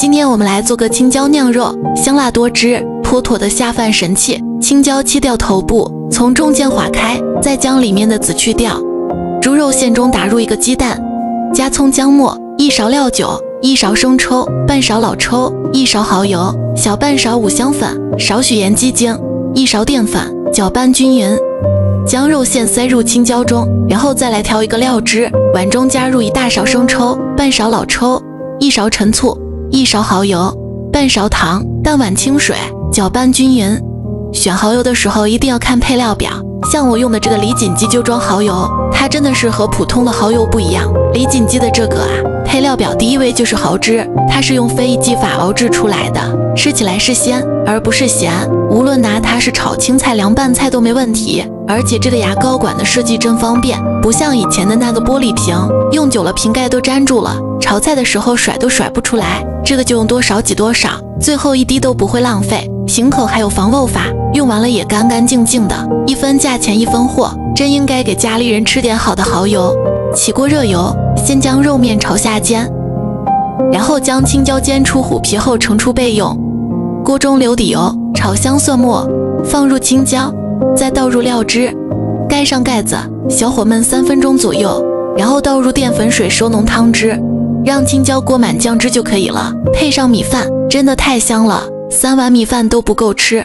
今天我们来做个青椒酿肉，香辣多汁，妥妥的下饭神器。青椒切掉头部，从中间划开，再将里面的籽去掉。猪肉馅中打入一个鸡蛋，加葱姜末，1勺料酒，1勺生抽，半勺老抽，1勺蚝油，小半勺五香粉，少许盐鸡精，1勺淀粉，搅拌均匀。将肉馅塞入青椒中，然后再来调一个料汁，碗中加入1大勺生抽，半勺老抽，1勺陈醋，1勺蚝油，半勺糖，半碗清水，搅拌均匀。选蚝油的时候一定要看配料表，像我用的这个李锦记就装蚝油，它真的是和普通的蚝油不一样。李锦记的这个配料表第1位就是蚝汁，它是用非一激法熬制出来的，吃起来是鲜而不是咸，无论拿它是炒青菜、凉拌菜都没问题。而且这个牙膏管的设计真方便，不像以前的那个玻璃瓶，用久了瓶盖都粘住了，炒菜的时候甩都甩不出来。这个就用多少挤多少，最后1滴都不会浪费，行口还有防漏法，用完了也干干净净的，1分价钱1分货，真应该给家里人吃点好的蚝油。起锅热油，先将肉面朝下煎，然后将青椒煎出虎皮后盛出备用。锅中留底油，炒香蒜末，放入青椒，再倒入料汁，盖上盖子，小火焖3分钟左右，然后倒入淀粉水收浓汤汁，让青椒裹满酱汁就可以了。配上米饭，真的太香了，3碗米饭都不够吃。